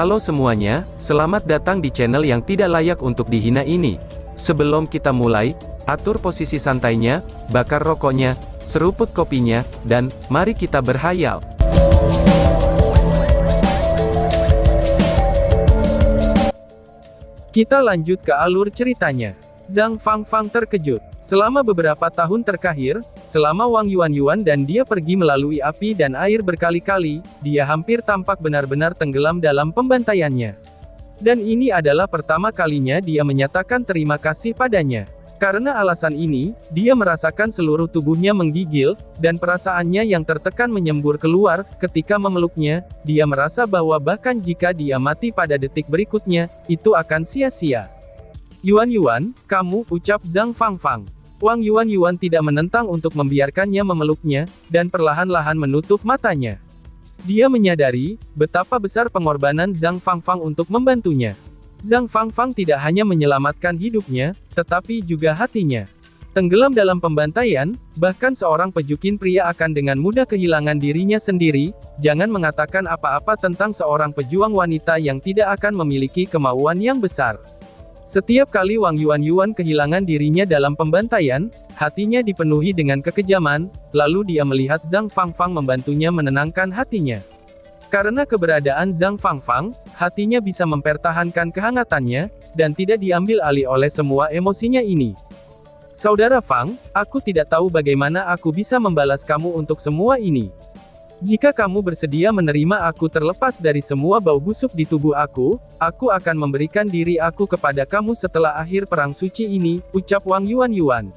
Halo semuanya, selamat datang di channel yang tidak layak untuk dihina ini. Sebelum kita mulai, atur posisi santainya, bakar rokoknya, seruput kopinya, dan mari kita berhayal. Kita lanjut ke alur ceritanya. Zhang Fangfang terkejut. Selama beberapa tahun terakhir, selama Wang Yuanyuan dan dia pergi melalui api dan air berkali-kali, dia hampir tampak benar-benar tenggelam dalam pembantaiannya. Dan ini adalah pertama kalinya dia menyatakan terima kasih padanya. Karena alasan ini, dia merasakan seluruh tubuhnya menggigil, dan perasaannya yang tertekan menyembur keluar. Ketika memeluknya, dia merasa bahwa bahkan jika dia mati pada detik berikutnya, itu akan sia-sia. Yuanyuan, kamu, ucap Zhang Fangfang. Wang Yuanyuan tidak menentang untuk membiarkannya memeluknya, dan perlahan-lahan menutup matanya. Dia menyadari betapa besar pengorbanan Zhang Fangfang untuk membantunya. Zhang Fangfang tidak hanya menyelamatkan hidupnya, tetapi juga hatinya. Tenggelam dalam pembantaian, bahkan seorang pejukin pria akan dengan mudah kehilangan dirinya sendiri. Jangan mengatakan apa-apa tentang seorang pejuang wanita yang tidak akan memiliki kemauan yang besar. Setiap kali Wang Yuanyuan kehilangan dirinya dalam pembantaian, hatinya dipenuhi dengan kekejaman, lalu dia melihat Zhang Fangfang membantunya menenangkan hatinya. Karena keberadaan Zhang Fangfang, hatinya bisa mempertahankan kehangatannya, dan tidak diambil alih oleh semua emosinya ini. Saudara Fang, aku tidak tahu bagaimana aku bisa membalas kamu untuk semua ini. Jika kamu bersedia menerima aku terlepas dari semua bau busuk di tubuh aku akan memberikan diri aku kepada kamu setelah akhir perang suci ini, ucap Wang Yuanyuan.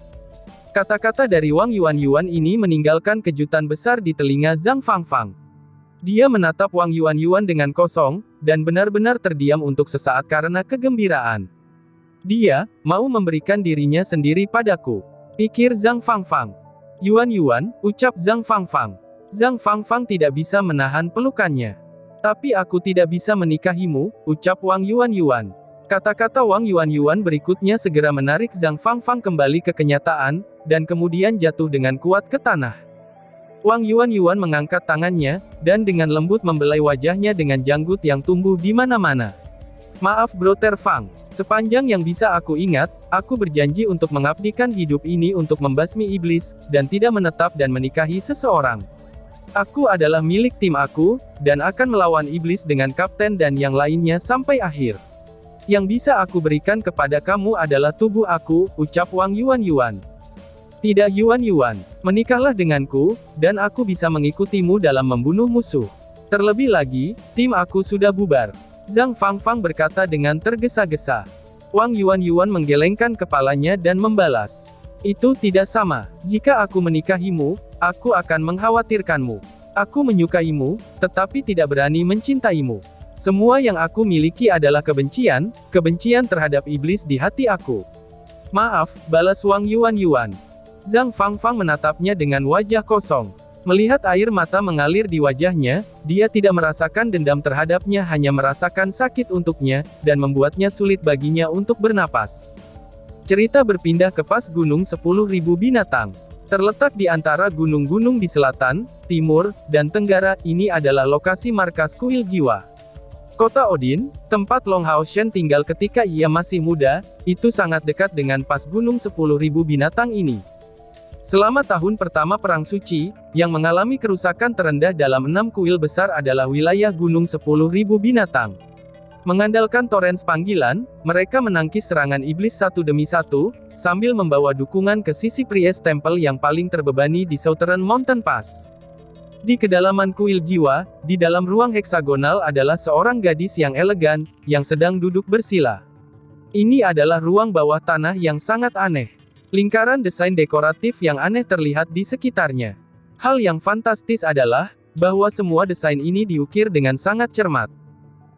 Kata-kata dari Wang Yuanyuan ini meninggalkan kejutan besar di telinga Zhang Fangfang. Dia menatap Wang Yuanyuan dengan kosong, dan benar-benar terdiam untuk sesaat karena kegembiraan. Dia mau memberikan dirinya sendiri padaku, pikir Zhang Fangfang. Yuanyuan, ucap Zhang Fangfang. Zhang Fangfang tidak bisa menahan pelukannya. Tapi aku tidak bisa menikahimu, ucap Wang Yuanyuan. Kata-kata Wang Yuanyuan berikutnya segera menarik Zhang Fangfang kembali ke kenyataan, dan kemudian jatuh dengan kuat ke tanah. Wang Yuanyuan mengangkat tangannya, dan dengan lembut membelai wajahnya dengan janggut yang tumbuh di mana-mana. Maaf Brother Fang, sepanjang yang bisa aku ingat, aku berjanji untuk mengabdikan hidup ini untuk membasmi iblis, dan tidak menetap dan menikahi seseorang. Aku adalah milik tim aku, dan akan melawan iblis dengan kapten dan yang lainnya sampai akhir. Yang bisa aku berikan kepada kamu adalah tubuh aku, ucap Wang Yuanyuan. Tidak Yuanyuan, menikahlah denganku, dan aku bisa mengikutimu dalam membunuh musuh. Terlebih lagi, tim aku sudah bubar. Zhang Fangfang berkata dengan tergesa-gesa. Wang Yuanyuan menggelengkan kepalanya dan membalas. Itu tidak sama. Jika aku menikahimu, aku akan mengkhawatirkanmu. Aku menyukaimu, tetapi tidak berani mencintaimu. Semua yang aku miliki adalah kebencian terhadap iblis di hati aku. Maaf, balas Wang Yuanyuan. Zhang Fangfang menatapnya dengan wajah kosong. Melihat air mata mengalir di wajahnya, dia tidak merasakan dendam terhadapnya, hanya merasakan sakit untuknya, dan membuatnya sulit baginya untuk bernapas. Cerita berpindah ke pas gunung 10.000 binatang. Terletak di antara gunung-gunung di selatan, timur, dan tenggara, ini adalah lokasi markas kuil jiwa. Kota Odin, tempat Long Haoshen tinggal ketika ia masih muda, itu sangat dekat dengan pas gunung 10.000 binatang ini. Selama tahun pertama Perang Suci, yang mengalami kerusakan terendah dalam 6 kuil besar adalah wilayah gunung 10.000 binatang. Mengandalkan torrents panggilan, mereka menangkis serangan iblis satu demi satu, sambil membawa dukungan ke sisi Priest Temple yang paling terbebani di Southern Mountain Pass. Di kedalaman kuil jiwa, di dalam ruang heksagonal adalah seorang gadis yang elegan, yang sedang duduk bersila. Ini adalah ruang bawah tanah yang sangat aneh. Lingkaran desain dekoratif yang aneh terlihat di sekitarnya. Hal yang fantastis adalah, bahwa semua desain ini diukir dengan sangat cermat.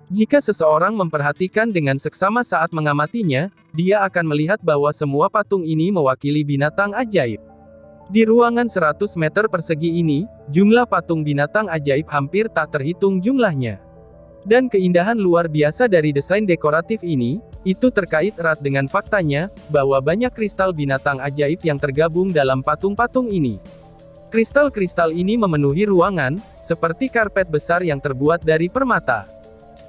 Jika seseorang memperhatikan dengan seksama saat mengamatinya, dia akan melihat bahwa semua patung ini mewakili binatang ajaib. Di ruangan 100 meter persegi ini, jumlah patung binatang ajaib hampir tak terhitung jumlahnya. Dan keindahan luar biasa dari desain dekoratif ini, itu terkait erat dengan faktanya, bahwa banyak kristal binatang ajaib yang tergabung dalam patung-patung ini. Kristal-kristal ini memenuhi ruangan, seperti karpet besar yang terbuat dari permata.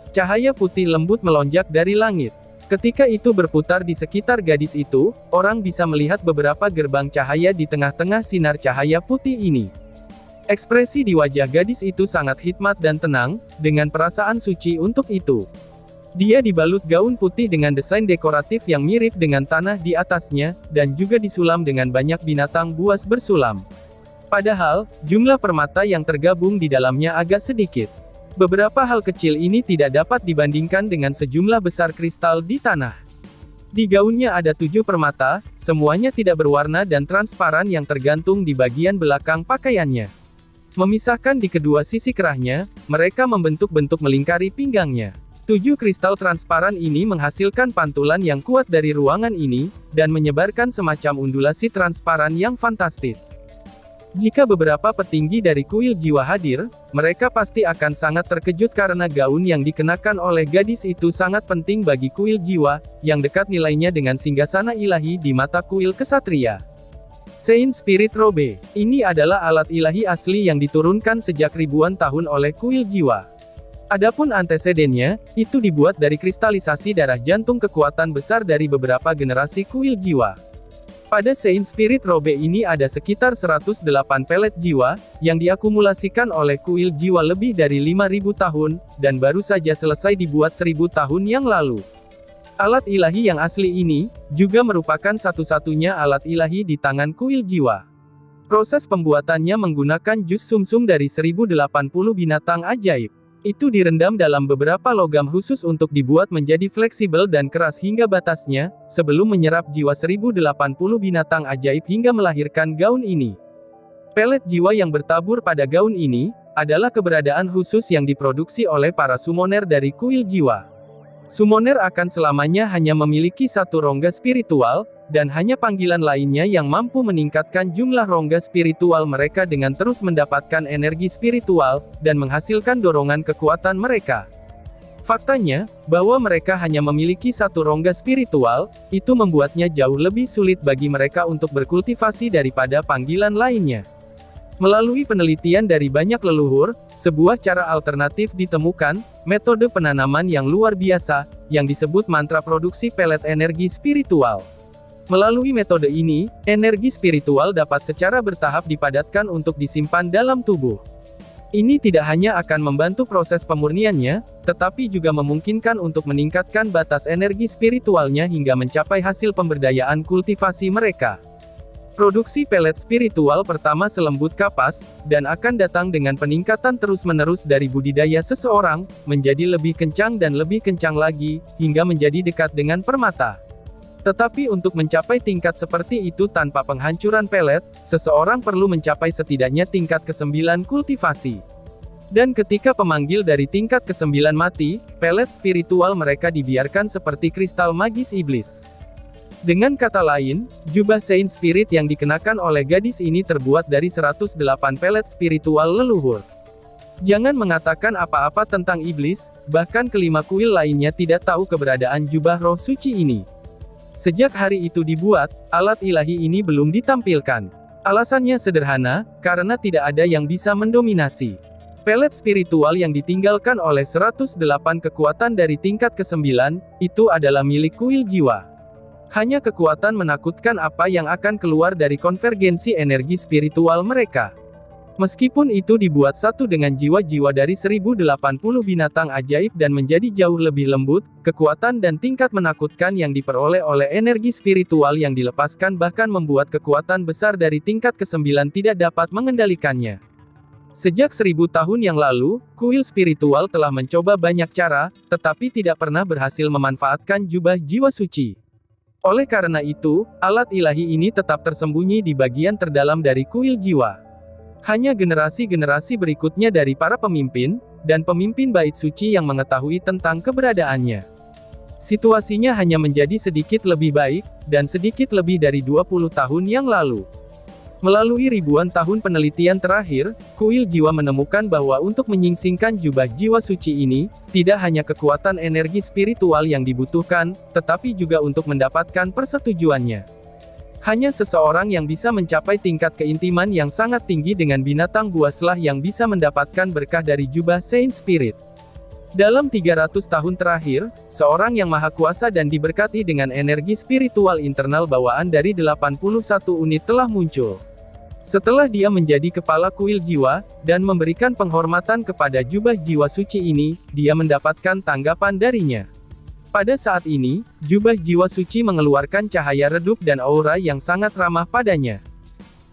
Cahaya putih lembut melonjak dari langit. Ketika itu berputar di sekitar gadis itu, orang bisa melihat beberapa gerbang cahaya di tengah-tengah sinar cahaya putih ini. Ekspresi di wajah gadis itu sangat hikmat dan tenang, dengan perasaan suci untuk itu. Dia dibalut gaun putih dengan desain dekoratif yang mirip dengan tanah di atasnya, dan juga disulam dengan banyak binatang buas bersulam. Padahal, jumlah permata yang tergabung di dalamnya agak sedikit. Beberapa hal kecil ini tidak dapat dibandingkan dengan sejumlah besar kristal di tanah. Di gaunnya ada 7 permata, semuanya tidak berwarna dan transparan yang tergantung di bagian belakang pakaiannya. Memisahkan di kedua sisi kerahnya, mereka membentuk bentuk melingkari pinggangnya. 7 kristal transparan ini menghasilkan pantulan yang kuat dari ruangan ini, dan menyebarkan semacam undulasi transparan yang fantastis. Jika beberapa petinggi dari kuil jiwa hadir, mereka pasti akan sangat terkejut karena gaun yang dikenakan oleh gadis itu sangat penting bagi kuil jiwa, yang dekat nilainya dengan singgasana ilahi di mata kuil kesatria. Saint Spirit Robe. Ini adalah alat ilahi asli yang diturunkan sejak ribuan tahun oleh kuil jiwa. Adapun antesedennya, itu dibuat dari kristalisasi darah jantung kekuatan besar dari beberapa generasi kuil jiwa. Pada Saint Spirit Robe ini ada sekitar 108 pelet jiwa, yang diakumulasikan oleh kuil jiwa lebih dari 5.000 tahun, dan baru saja selesai dibuat 1.000 tahun yang lalu. Alat ilahi yang asli ini, juga merupakan satu-satunya alat ilahi di tangan kuil jiwa. Proses pembuatannya menggunakan jus sumsum dari 1080 binatang ajaib. Itu direndam dalam beberapa logam khusus untuk dibuat menjadi fleksibel dan keras hingga batasnya, sebelum menyerap jiwa 1080 binatang ajaib hingga melahirkan gaun ini. Pelet jiwa yang bertabur pada gaun ini, adalah keberadaan khusus yang diproduksi oleh para summoner dari kuil jiwa. Summoner akan selamanya hanya memiliki satu rongga spiritual, dan hanya panggilan lainnya yang mampu meningkatkan jumlah rongga spiritual mereka dengan terus mendapatkan energi spiritual, dan menghasilkan dorongan kekuatan mereka. Faktanya, bahwa mereka hanya memiliki satu rongga spiritual, itu membuatnya jauh lebih sulit bagi mereka untuk berkultivasi daripada panggilan lainnya. Melalui penelitian dari banyak leluhur, sebuah cara alternatif ditemukan, metode penanaman yang luar biasa, yang disebut mantra produksi pelet energi spiritual. Melalui metode ini, energi spiritual dapat secara bertahap dipadatkan untuk disimpan dalam tubuh. Ini tidak hanya akan membantu proses pemurniannya, tetapi juga memungkinkan untuk meningkatkan batas energi spiritualnya hingga mencapai hasil pemberdayaan kultivasi mereka. Produksi pelet spiritual pertama selembut kapas, dan akan datang dengan peningkatan terus-menerus dari budidaya seseorang, menjadi lebih kencang dan lebih kencang lagi, hingga menjadi dekat dengan permata. Tetapi untuk mencapai tingkat seperti itu tanpa penghancuran pelet, seseorang perlu mencapai setidaknya tingkat ke-9 kultivasi. Dan ketika pemanggil dari tingkat ke-9 mati, pelet spiritual mereka dibiarkan seperti kristal magis iblis. Dengan kata lain, jubah Saint Spirit yang dikenakan oleh gadis ini terbuat dari 108 pelet spiritual leluhur. Jangan mengatakan apa-apa tentang iblis, bahkan kelima kuil lainnya tidak tahu keberadaan jubah roh suci ini. Sejak hari itu dibuat, alat ilahi ini belum ditampilkan. Alasannya sederhana, karena tidak ada yang bisa mendominasi. Pelet spiritual yang ditinggalkan oleh 108 kekuatan dari tingkat ke-9, itu adalah milik kuil jiwa. Hanya kekuatan menakutkan apa yang akan keluar dari konvergensi energi spiritual mereka. Meskipun itu dibuat satu dengan jiwa-jiwa dari 1080 binatang ajaib dan menjadi jauh lebih lembut, kekuatan dan tingkat menakutkan yang diperoleh oleh energi spiritual yang dilepaskan bahkan membuat kekuatan besar dari tingkat ke-9 tidak dapat mengendalikannya. Sejak 1000 tahun yang lalu, kuil spiritual telah mencoba banyak cara, tetapi tidak pernah berhasil memanfaatkan jubah jiwa suci. Oleh karena itu, alat ilahi ini tetap tersembunyi di bagian terdalam dari kuil jiwa. Hanya generasi-generasi berikutnya dari para pemimpin, dan pemimpin bait suci yang mengetahui tentang keberadaannya. Situasinya hanya menjadi sedikit lebih baik, dan sedikit lebih dari 20 tahun yang lalu. Melalui ribuan tahun penelitian terakhir, kuil jiwa menemukan bahwa untuk menyingsingkan jubah jiwa suci ini, tidak hanya kekuatan energi spiritual yang dibutuhkan, tetapi juga untuk mendapatkan persetujuannya. Hanya seseorang yang bisa mencapai tingkat keintiman yang sangat tinggi dengan binatang buaslah yang bisa mendapatkan berkah dari jubah Saint Spirit. Dalam 300 tahun terakhir, seorang yang maha kuasa dan diberkati dengan energi spiritual internal bawaan dari 81 unit telah muncul. Setelah dia menjadi kepala kuil jiwa, dan memberikan penghormatan kepada jubah jiwa suci ini, dia mendapatkan tanggapan darinya. Pada saat ini, jubah jiwa suci mengeluarkan cahaya redup dan aura yang sangat ramah padanya.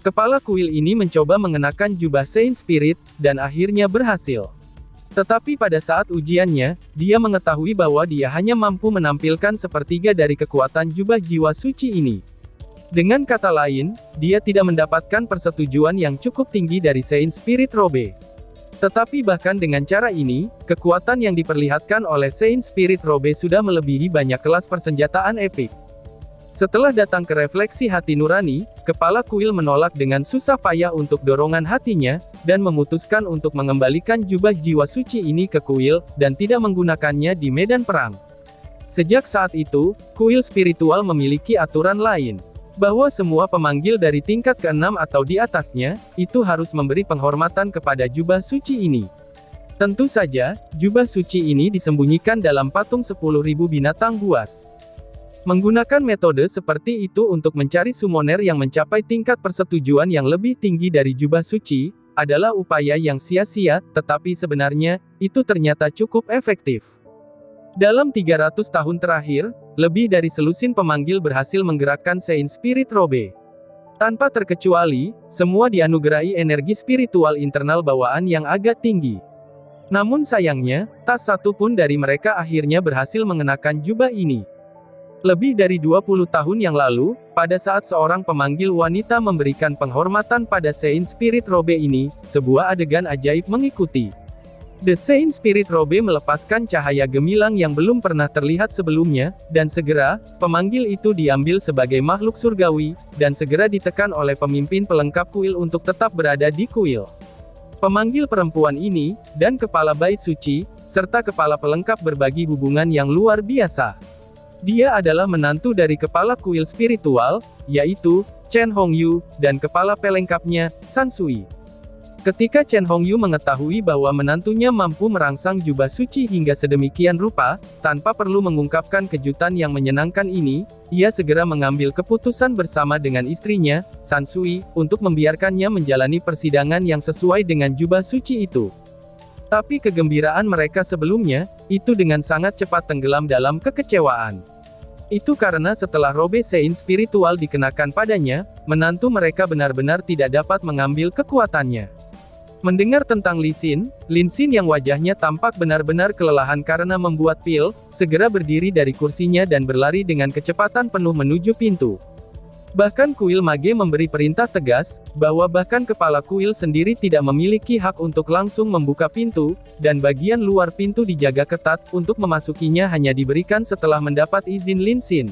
Kepala kuil ini mencoba mengenakan jubah Saint Spirit, dan akhirnya berhasil. Tetapi pada saat ujiannya, dia mengetahui bahwa dia hanya mampu menampilkan sepertiga dari kekuatan jubah jiwa suci ini. Dengan kata lain, dia tidak mendapatkan persetujuan yang cukup tinggi dari Saint Spirit Robe. Tetapi bahkan dengan cara ini, kekuatan yang diperlihatkan oleh Saint Spirit Robe sudah melebihi banyak kelas persenjataan epik. Setelah datang ke refleksi hati nurani, kepala kuil menolak dengan susah payah untuk dorongan hatinya, dan memutuskan untuk mengembalikan jubah jiwa suci ini ke kuil, dan tidak menggunakannya di medan perang. Sejak saat itu, kuil spiritual memiliki aturan lain. Bahwa semua pemanggil dari tingkat ke-6 atau di atasnya, itu harus memberi penghormatan kepada jubah suci ini. Tentu saja, jubah suci ini disembunyikan dalam patung 10.000 binatang buas. Menggunakan metode seperti itu untuk mencari summoner yang mencapai tingkat persetujuan yang lebih tinggi dari jubah suci, adalah upaya yang sia-sia, tetapi sebenarnya, itu ternyata cukup efektif. Dalam 300 tahun terakhir, lebih dari selusin pemanggil berhasil menggerakkan Saint Spirit Robe. Tanpa terkecuali, semua dianugerahi energi spiritual internal bawaan yang agak tinggi. Namun sayangnya, tak satu pun dari mereka akhirnya berhasil mengenakan jubah ini. Lebih dari 20 tahun yang lalu, pada saat seorang pemanggil wanita memberikan penghormatan pada Saint Spirit Robe ini, sebuah adegan ajaib mengikuti. The Saint Spirit Robe melepaskan cahaya gemilang yang belum pernah terlihat sebelumnya, dan segera, pemanggil itu diambil sebagai makhluk surgawi, dan segera ditekan oleh pemimpin pelengkap kuil untuk tetap berada di kuil. Pemanggil perempuan ini, dan kepala bait suci, serta kepala pelengkap berbagi hubungan yang luar biasa. Dia adalah menantu dari kepala kuil spiritual, yaitu Chen Hongyu, dan kepala pelengkapnya, San Sui. Ketika Chen Hongyu mengetahui bahwa menantunya mampu merangsang jubah suci hingga sedemikian rupa, tanpa perlu mengungkapkan kejutan yang menyenangkan ini, ia segera mengambil keputusan bersama dengan istrinya, San Sui, untuk membiarkannya menjalani persidangan yang sesuai dengan jubah suci itu. Tapi kegembiraan mereka sebelumnya, itu dengan sangat cepat tenggelam dalam kekecewaan. Itu karena setelah robe Saint spiritual dikenakan padanya, menantu mereka benar-benar tidak dapat mengambil kekuatannya. Mendengar tentang Lin Xin yang wajahnya tampak benar-benar kelelahan karena membuat pil, segera berdiri dari kursinya dan berlari dengan kecepatan penuh menuju pintu. Bahkan kuil mage memberi perintah tegas, bahwa bahkan kepala kuil sendiri tidak memiliki hak untuk langsung membuka pintu, dan bagian luar pintu dijaga ketat, untuk memasukinya hanya diberikan setelah mendapat izin Lin Xin.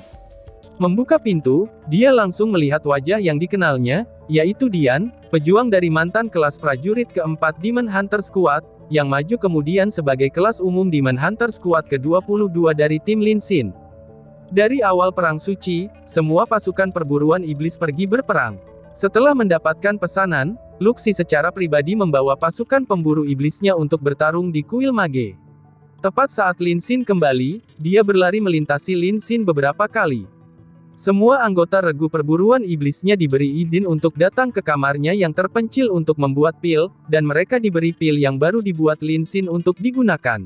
Membuka pintu, dia langsung melihat wajah yang dikenalnya, yaitu Dian, pejuang dari mantan kelas prajurit keempat Demon Hunter Squad, yang maju kemudian sebagai kelas umum Demon Hunter Squad ke-22 dari tim Lin Xin. Dari awal Perang Suci, semua pasukan perburuan iblis pergi berperang. Setelah mendapatkan pesanan, Luxi secara pribadi membawa pasukan pemburu iblisnya untuk bertarung di kuil mage. Tepat saat Lin Xin kembali, dia berlari melintasi Lin Xin beberapa kali. Semua anggota regu perburuan iblisnya diberi izin untuk datang ke kamarnya yang terpencil untuk membuat pil, dan mereka diberi pil yang baru dibuat Lin Xin untuk digunakan.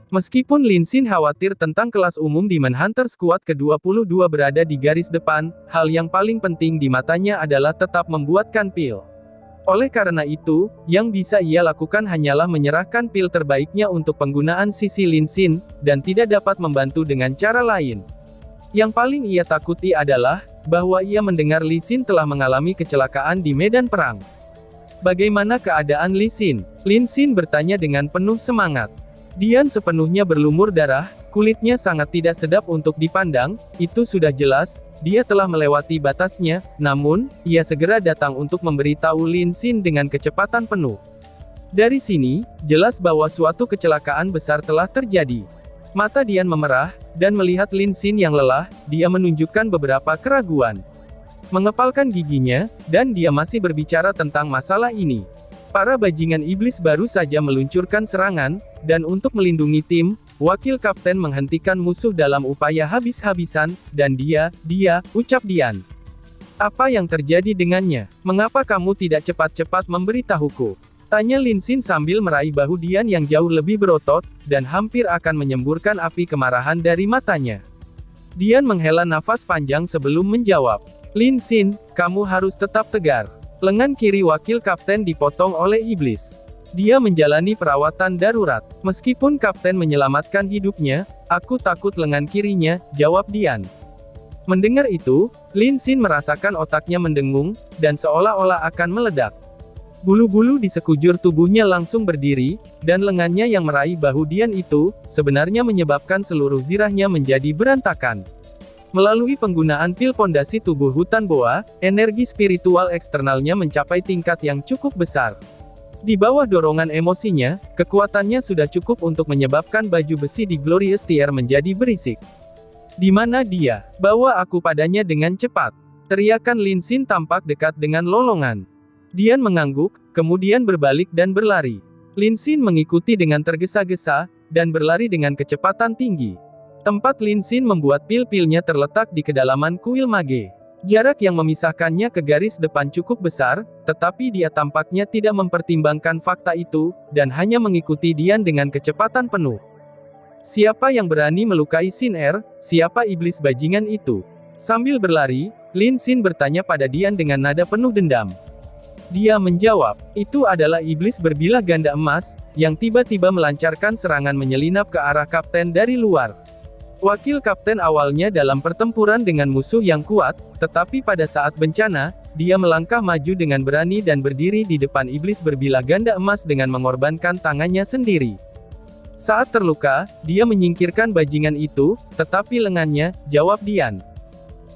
Meskipun Lin Xin khawatir tentang kelas umum Demon Hunter Squad ke-22 berada di garis depan, hal yang paling penting di matanya adalah tetap membuatkan pil. Oleh karena itu, yang bisa ia lakukan hanyalah menyerahkan pil terbaiknya untuk penggunaan sisi Lin Xin, dan tidak dapat membantu dengan cara lain. Yang paling ia takuti adalah, bahwa ia mendengar Lin Xin telah mengalami kecelakaan di medan perang. Bagaimana keadaan Lin Xin? Lin Xin bertanya dengan penuh semangat. Dian sepenuhnya berlumur darah, kulitnya sangat tidak sedap untuk dipandang, itu sudah jelas, dia telah melewati batasnya, namun, ia segera datang untuk memberitahu Lin Xin dengan kecepatan penuh. Dari sini, jelas bahwa suatu kecelakaan besar telah terjadi. Mata Dian memerah, dan melihat Lin Xin yang lelah, dia menunjukkan beberapa keraguan. Mengepalkan giginya, dan dia masih berbicara tentang masalah ini. Para bajingan iblis baru saja meluncurkan serangan, dan untuk melindungi tim, wakil kapten menghentikan musuh dalam upaya habis-habisan, dan dia, ucap Dian. Apa yang terjadi dengannya? Mengapa kamu tidak cepat-cepat memberitahuku? Tanya Lin Xin sambil meraih bahu Dian yang jauh lebih berotot, dan hampir akan menyemburkan api kemarahan dari matanya. Dian menghela nafas panjang sebelum menjawab. Lin Xin, kamu harus tetap tegar. Lengan kiri wakil kapten dipotong oleh iblis. Dia menjalani perawatan darurat. Meskipun kapten menyelamatkan hidupnya, aku takut lengan kirinya, jawab Dian. Mendengar itu, Lin Xin merasakan otaknya mendengung, dan seolah-olah akan meledak. Bulu-bulu di sekujur tubuhnya langsung berdiri, dan lengannya yang meraih bahu Dian itu, sebenarnya menyebabkan seluruh zirahnya menjadi berantakan. Melalui penggunaan pil pondasi tubuh hutan boa, energi spiritual eksternalnya mencapai tingkat yang cukup besar. Di bawah dorongan emosinya, kekuatannya sudah cukup untuk menyebabkan baju besi di Glorious Tier menjadi berisik. Di mana dia? Bawa aku padanya dengan cepat. Teriakan Lin Xin tampak dekat dengan lolongan. Dian mengangguk, kemudian berbalik dan berlari. Lin Xin mengikuti dengan tergesa-gesa, dan berlari dengan kecepatan tinggi. Tempat Lin Xin membuat pil-pilnya terletak di kedalaman kuil mage. Jarak yang memisahkannya ke garis depan cukup besar, tetapi dia tampaknya tidak mempertimbangkan fakta itu, dan hanya mengikuti Dian dengan kecepatan penuh. Siapa yang berani melukai Xin Er? Siapa iblis bajingan itu? Sambil berlari, Lin Xin bertanya pada Dian dengan nada penuh dendam. Dia menjawab, itu adalah iblis berbilah ganda emas, yang tiba-tiba melancarkan serangan menyelinap ke arah kapten dari luar. Wakil kapten awalnya dalam pertempuran dengan musuh yang kuat, tetapi pada saat bencana, dia melangkah maju dengan berani dan berdiri di depan iblis berbilah ganda emas dengan mengorbankan tangannya sendiri. Saat terluka, dia menyingkirkan bajingan itu, tetapi lengannya, jawab Dian.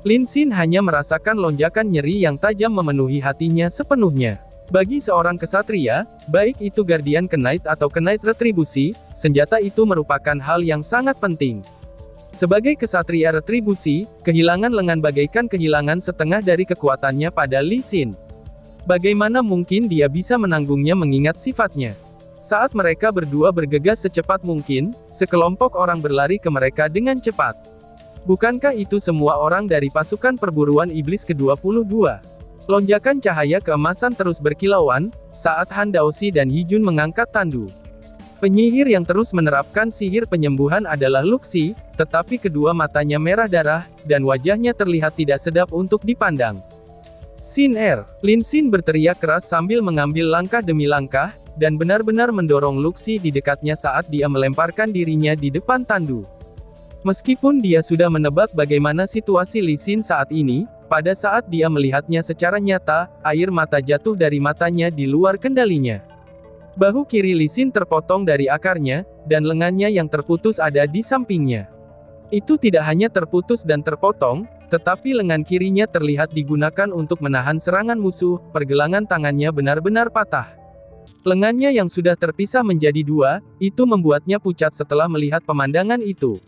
Lin Xin hanya merasakan lonjakan nyeri yang tajam memenuhi hatinya sepenuhnya. Bagi seorang kesatria, baik itu Guardian Knight atau Knight Retribusi, senjata itu merupakan hal yang sangat penting. Sebagai kesatria retribusi, kehilangan lengan bagaikan kehilangan setengah dari kekuatannya pada Li Xin. Bagaimana mungkin dia bisa menanggungnya mengingat sifatnya? Saat mereka berdua bergegas secepat mungkin, sekelompok orang berlari ke mereka dengan cepat. Bukankah itu semua orang dari pasukan perburuan iblis ke-22? Lonjakan cahaya keemasan terus berkilauan, saat Han Daoxi dan Yi Jun mengangkat tandu. Penyihir yang terus menerapkan sihir penyembuhan adalah Luxi, tetapi kedua matanya merah darah, dan wajahnya terlihat tidak sedap untuk dipandang. Xin Er, Lin Xin berteriak keras sambil mengambil langkah demi langkah, dan benar-benar mendorong Luxi di dekatnya saat dia melemparkan dirinya di depan tandu. Meskipun dia sudah menebak bagaimana situasi Li Xin saat ini, pada saat dia melihatnya secara nyata, air mata jatuh dari matanya di luar kendalinya. Bahu kiri Li Xin terpotong dari akarnya, dan lengannya yang terputus ada di sampingnya. Itu tidak hanya terputus dan terpotong, tetapi lengan kirinya terlihat digunakan untuk menahan serangan musuh, pergelangan tangannya benar-benar patah. Lengannya yang sudah terpisah menjadi dua, itu membuatnya pucat setelah melihat pemandangan itu.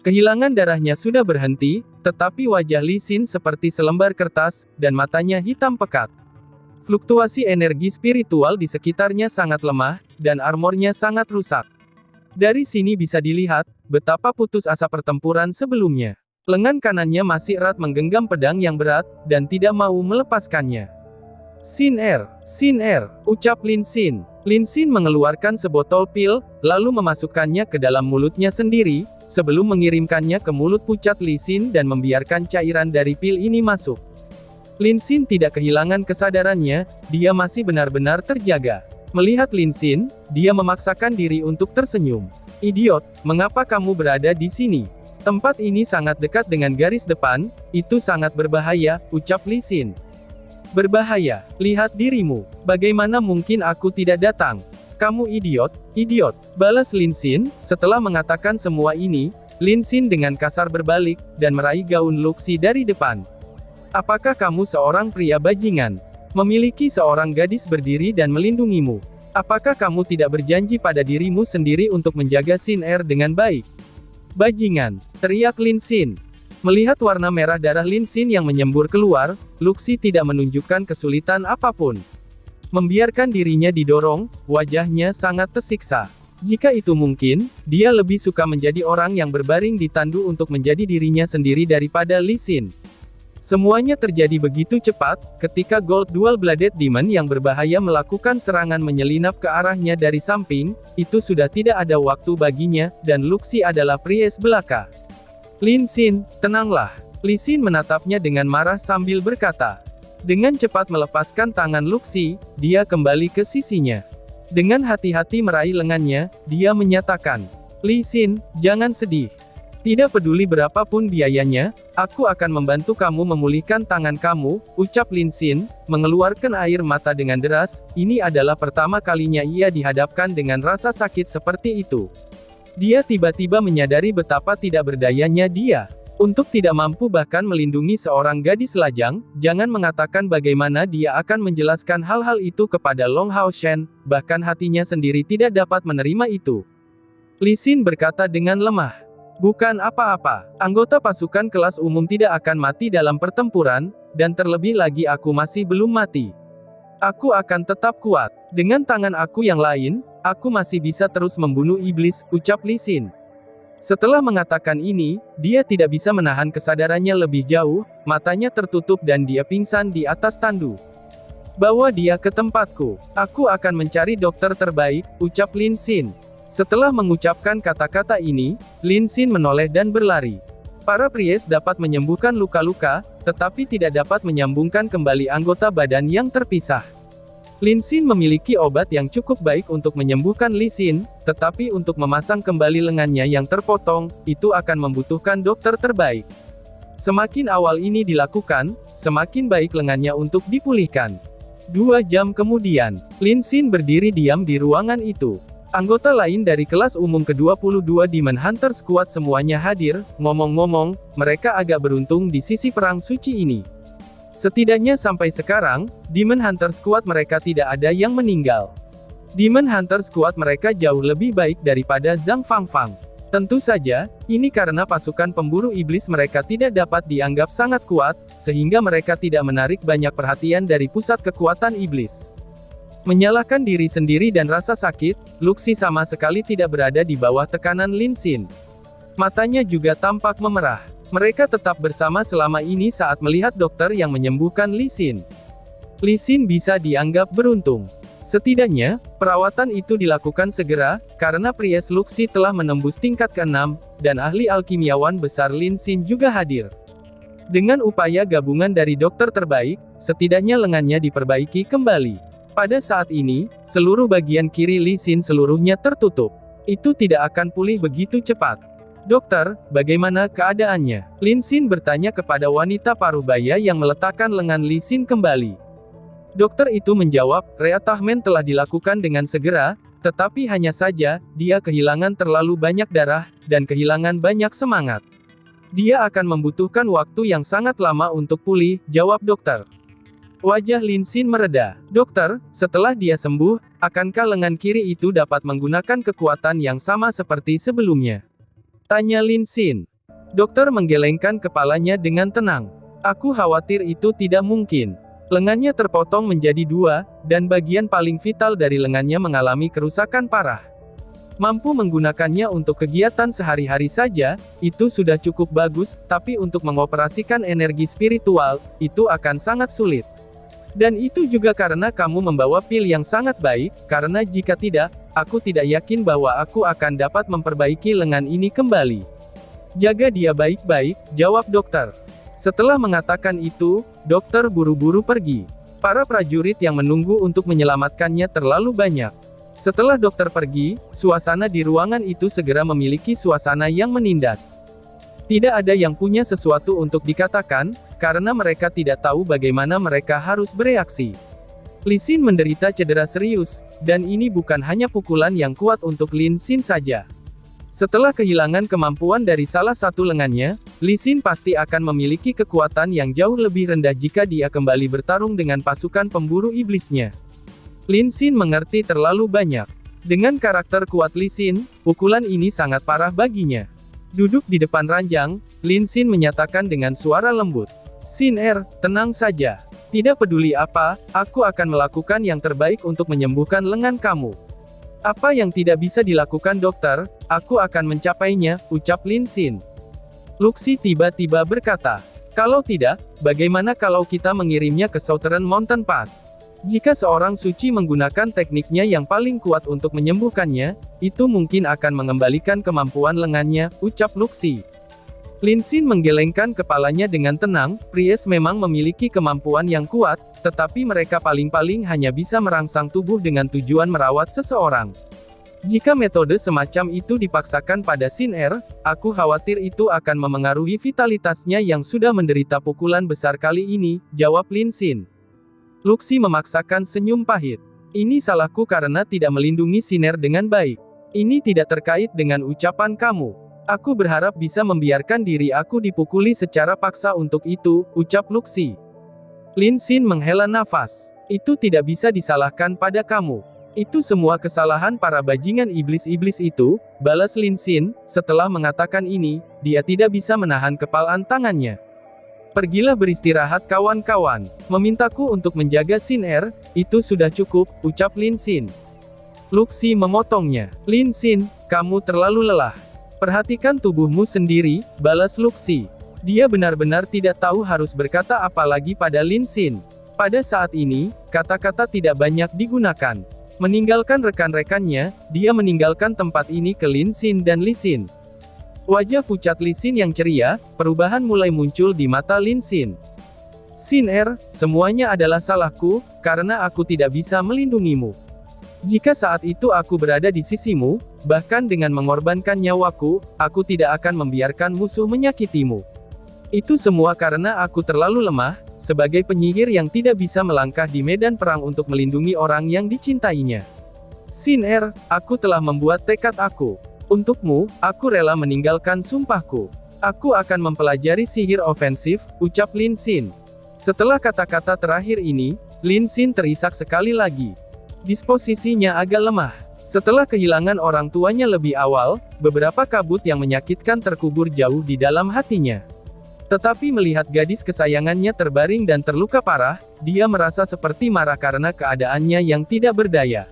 Kehilangan darahnya sudah berhenti, tetapi wajah Li Xin seperti selembar kertas, dan matanya hitam pekat. Fluktuasi energi spiritual di sekitarnya sangat lemah, dan armornya sangat rusak. Dari sini bisa dilihat, betapa putus asa pertempuran sebelumnya. Lengan kanannya masih erat menggenggam pedang yang berat, dan tidak mau melepaskannya. Xin Er, ucap Lin Xin. Lin Xin mengeluarkan sebotol pil, lalu memasukkannya ke dalam mulutnya sendiri, sebelum mengirimkannya ke mulut pucat Li Xin dan membiarkan cairan dari pil ini masuk. Lin Xin tidak kehilangan kesadarannya, dia masih benar-benar terjaga. Melihat Lin Xin, dia memaksakan diri untuk tersenyum. Idiot, mengapa kamu berada di sini? Tempat ini sangat dekat dengan garis depan, itu sangat berbahaya, ucap Li Xin. Berbahaya, lihat dirimu, bagaimana mungkin aku tidak datang? Kamu idiot, balas Lin Xin. Setelah mengatakan semua ini, Lin Xin dengan kasar berbalik, dan meraih gaun Luxi dari depan. Apakah kamu seorang pria bajingan? Memiliki seorang gadis berdiri dan melindungimu. Apakah kamu tidak berjanji pada dirimu sendiri untuk menjaga Xin Er dengan baik? Bajingan, teriak Lin Xin. Melihat warna merah darah Lin Xin yang menyembur keluar, Luxi tidak menunjukkan kesulitan apapun. Membiarkan dirinya didorong, wajahnya sangat tersiksa. Jika itu mungkin, dia lebih suka menjadi orang yang berbaring di tandu untuk menjadi dirinya sendiri daripada Lee Sin. Semuanya terjadi begitu cepat, ketika Gold Dual-Bladed Demon yang berbahaya melakukan serangan menyelinap ke arahnya dari samping, itu sudah tidak ada waktu baginya, dan Luxi adalah Priest belaka. Lin Sin, tenanglah. Lee Sin menatapnya dengan marah sambil berkata. Dengan cepat melepaskan tangan Luxi, dia kembali ke sisinya. Dengan hati-hati meraih lengannya, dia menyatakan, Lee Sin, jangan sedih. Tidak peduli berapapun biayanya, aku akan membantu kamu memulihkan tangan kamu, ucap Lin Sin, mengeluarkan air mata dengan deras. Ini adalah pertama kalinya ia dihadapkan dengan rasa sakit seperti itu. Dia tiba-tiba menyadari betapa tidak berdayanya dia. Untuk tidak mampu bahkan melindungi seorang gadis lajang, jangan mengatakan bagaimana dia akan menjelaskan hal-hal itu kepada Long Hao Shen, bahkan hatinya sendiri tidak dapat menerima itu. Lee Sin berkata dengan lemah. Bukan apa-apa, anggota pasukan kelas umum tidak akan mati dalam pertempuran, dan terlebih lagi aku masih belum mati. Aku akan tetap kuat. Dengan tangan aku yang lain, aku masih bisa terus membunuh iblis, ucap Lee Sin. Setelah mengatakan ini, dia tidak bisa menahan kesadarannya lebih jauh, matanya tertutup dan dia pingsan di atas tandu. Bawa dia ke tempatku. Aku akan mencari dokter terbaik, ucap Lin Sin. Setelah mengucapkan kata-kata ini, Lin Sin menoleh dan berlari. Para Priest dapat menyembuhkan luka-luka, tetapi tidak dapat menyambungkan kembali anggota badan yang terpisah. Lin Sin memiliki obat yang cukup baik untuk menyembuhkan Lee Sin, tetapi untuk memasang kembali lengannya yang terpotong, itu akan membutuhkan dokter terbaik. Semakin awal ini dilakukan, semakin baik lengannya untuk dipulihkan. 2 jam kemudian, Lin Sin berdiri diam di ruangan itu. Anggota lain dari kelas umum ke-22 Demon Hunter Squad semuanya hadir. Ngomong-ngomong, mereka agak beruntung di sisi perang suci ini. Setidaknya sampai sekarang, Demon Hunter Squad mereka tidak ada yang meninggal. Demon Hunter Squad mereka jauh lebih baik daripada Zhang Fangfang. Tentu saja, ini karena pasukan pemburu iblis mereka tidak dapat dianggap sangat kuat, sehingga mereka tidak menarik banyak perhatian dari pusat kekuatan iblis. Menyalahkan diri sendiri dan rasa sakit, Luxi sama sekali tidak berada di bawah tekanan Lin Sin. Matanya juga tampak memerah. Mereka tetap bersama selama ini saat melihat dokter yang menyembuhkan Lee Sin. Lee Sin bisa dianggap beruntung. Setidaknya, perawatan itu dilakukan segera, karena Priest Luxi telah menembus tingkat ke-6, dan ahli alkimiawan besar Lin Sin juga hadir. Dengan upaya gabungan dari dokter terbaik, setidaknya lengannya diperbaiki kembali. Pada saat ini, seluruh bagian kiri Lee Sin seluruhnya tertutup. Itu tidak akan pulih begitu cepat. Dokter, bagaimana keadaannya? Lin Sin bertanya kepada wanita parubaya yang meletakkan lengan Lee Sin kembali. Dokter itu menjawab, reattachment telah dilakukan dengan segera, tetapi hanya saja, dia kehilangan terlalu banyak darah, dan kehilangan banyak semangat. Dia akan membutuhkan waktu yang sangat lama untuk pulih, jawab dokter. Wajah Lin Sin mereda. Dokter, setelah dia sembuh, akankah lengan kiri itu dapat menggunakan kekuatan yang sama seperti sebelumnya? Tanya Lin Sin. Dokter menggelengkan kepalanya dengan tenang. Aku khawatir itu tidak mungkin. Lengannya terpotong menjadi 2, dan bagian paling vital dari lengannya mengalami kerusakan parah. Mampu menggunakannya untuk kegiatan sehari-hari saja, itu sudah cukup bagus, tapi untuk mengoperasikan energi spiritual, itu akan sangat sulit. Dan itu juga karena kamu membawa pil yang sangat baik, karena jika tidak, aku tidak yakin bahwa aku akan dapat memperbaiki lengan ini kembali. Jaga dia baik-baik, jawab dokter. Setelah mengatakan itu, dokter buru-buru pergi. Para prajurit yang menunggu untuk menyelamatkannya terlalu banyak. Setelah dokter pergi, suasana di ruangan itu segera memiliki suasana yang menindas. Tidak ada yang punya sesuatu untuk dikatakan, karena mereka tidak tahu bagaimana mereka harus bereaksi. Lee Sin menderita cedera serius, dan ini bukan hanya pukulan yang kuat untuk Lin Sin saja. Setelah kehilangan kemampuan dari salah satu lengannya, Lee Sin pasti akan memiliki kekuatan yang jauh lebih rendah jika dia kembali bertarung dengan pasukan pemburu iblisnya. Lin Sin mengerti terlalu banyak. Dengan karakter kuat Lee Sin, pukulan ini sangat parah baginya. Duduk di depan ranjang, Lin Sin menyatakan dengan suara lembut. Sin tenang saja. Tidak peduli apa, aku akan melakukan yang terbaik untuk menyembuhkan lengan kamu. Apa yang tidak bisa dilakukan dokter, aku akan mencapainya, ucap Lin Xin. Luxi tiba-tiba berkata, kalau tidak, bagaimana kalau kita mengirimnya ke Southern Mountain Pass? Jika seorang suci menggunakan tekniknya yang paling kuat untuk menyembuhkannya, itu mungkin akan mengembalikan kemampuan lengannya, ucap Luxi. Lin Xin menggelengkan kepalanya dengan tenang, Priest memang memiliki kemampuan yang kuat, tetapi mereka paling-paling hanya bisa merangsang tubuh dengan tujuan merawat seseorang. Jika metode semacam itu dipaksakan pada Xin Er, aku khawatir itu akan memengaruhi vitalitasnya yang sudah menderita pukulan besar kali ini, jawab Lin Xin. Luxi memaksakan senyum pahit. Ini salahku karena tidak melindungi Xin Er dengan baik. Ini tidak terkait dengan ucapan kamu. Aku berharap bisa membiarkan diri aku dipukuli secara paksa untuk itu, ucap Luxi. Lin Xin menghela nafas. Itu tidak bisa disalahkan pada kamu. Itu semua kesalahan para bajingan iblis-iblis itu, balas Lin Xin. Setelah mengatakan ini, dia tidak bisa menahan kepalan tangannya. Pergilah beristirahat kawan-kawan. Memintaku untuk menjaga Xin Er, itu sudah cukup, ucap Lin Xin. Luxi memotongnya. Lin Xin, kamu terlalu lelah. Perhatikan tubuhmu sendiri, balas Luxi. Dia benar-benar tidak tahu harus berkata apa lagi pada Lin Xin. Pada saat ini, kata-kata tidak banyak digunakan. Meninggalkan rekan-rekannya, dia meninggalkan tempat ini ke Lin Xin dan Li Xin. Wajah pucat Li Xin yang ceria, perubahan mulai muncul di mata Lin Xin. Xin Er, semuanya adalah salahku, karena aku tidak bisa melindungimu. Jika saat itu aku berada di sisimu, bahkan dengan mengorbankan nyawaku, aku tidak akan membiarkan musuh menyakitimu. Itu semua karena aku terlalu lemah, sebagai penyihir yang tidak bisa melangkah di medan perang untuk melindungi orang yang dicintainya. Xin Er, aku telah membuat tekad aku. Untukmu, aku rela meninggalkan sumpahku. Aku akan mempelajari sihir ofensif, ucap Lin Xin. Setelah kata-kata terakhir ini, Lin Xin terisak sekali lagi. Disposisinya agak lemah. Setelah kehilangan orang tuanya lebih awal, beberapa kabut yang menyakitkan terkubur jauh di dalam hatinya. Tetapi melihat gadis kesayangannya terbaring dan terluka parah, dia merasa seperti marah karena keadaannya yang tidak berdaya.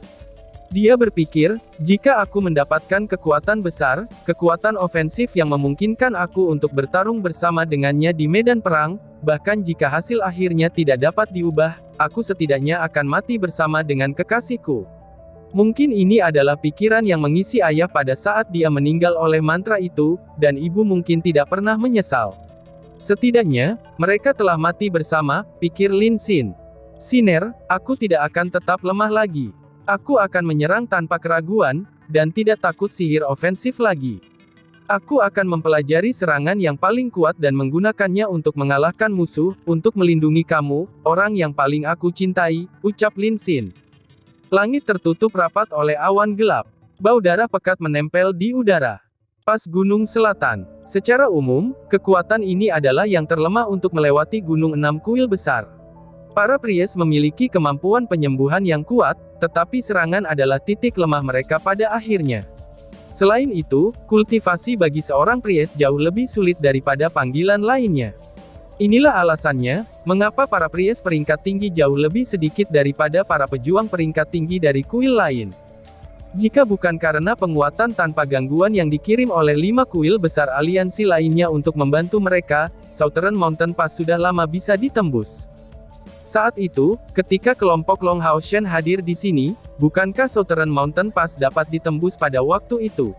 Dia berpikir, jika aku mendapatkan kekuatan besar, kekuatan ofensif yang memungkinkan aku untuk bertarung bersama dengannya di medan perang, bahkan jika hasil akhirnya tidak dapat diubah, aku setidaknya akan mati bersama dengan kekasihku. Mungkin ini adalah pikiran yang mengisi ayah pada saat dia meninggal oleh mantra itu, dan ibu mungkin tidak pernah menyesal. Setidaknya, mereka telah mati bersama, pikir Lin Xin. Xin Er, aku tidak akan tetap lemah lagi. Aku akan menyerang tanpa keraguan, dan tidak takut sihir ofensif lagi. Aku akan mempelajari serangan yang paling kuat dan menggunakannya untuk mengalahkan musuh, untuk melindungi kamu, orang yang paling aku cintai, ucap Lin Xin. Langit tertutup rapat oleh awan gelap. Bau darah pekat menempel di udara. Pas Gunung Selatan. Secara umum, kekuatan ini adalah yang terlemah untuk melewati Gunung 6 Kuil Besar. Para Priest memiliki kemampuan penyembuhan yang kuat, tetapi serangan adalah titik lemah mereka pada akhirnya. Selain itu, kultivasi bagi seorang Priest jauh lebih sulit daripada panggilan lainnya. Inilah alasannya, mengapa para Priest peringkat tinggi jauh lebih sedikit daripada para pejuang peringkat tinggi dari kuil lain. Jika bukan karena penguatan tanpa gangguan yang dikirim oleh 5 kuil besar aliansi lainnya untuk membantu mereka, Southern Mountain Pass sudah lama bisa ditembus. Saat itu, ketika kelompok Long Hao Shen hadir di sini, bukankah Southern Mountain Pass dapat ditembus pada waktu itu?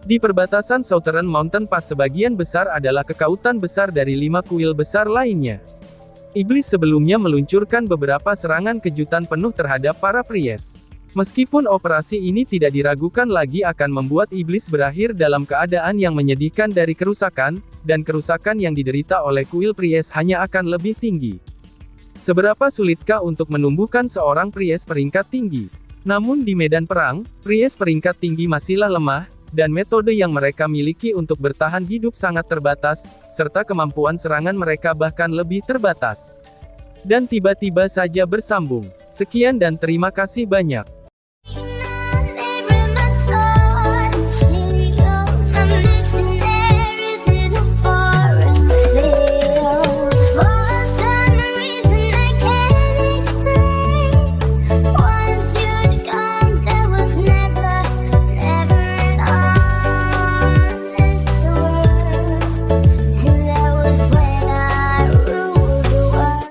Di perbatasan Southern Mountain Pass sebagian besar adalah kekautan besar dari 5 kuil besar lainnya. Iblis sebelumnya meluncurkan beberapa serangan kejutan penuh terhadap para Priest. Meskipun operasi ini tidak diragukan lagi akan membuat iblis berakhir dalam keadaan yang menyedihkan dari kerusakan, dan kerusakan yang diderita oleh kuil Priest hanya akan lebih tinggi. Seberapa sulitkah untuk menumbuhkan seorang Priest peringkat tinggi? Namun di medan perang, Priest peringkat tinggi masihlah lemah, dan metode yang mereka miliki untuk bertahan hidup sangat terbatas, serta kemampuan serangan mereka bahkan lebih terbatas. Dan tiba-tiba saja bersambung. Sekian dan terima kasih banyak.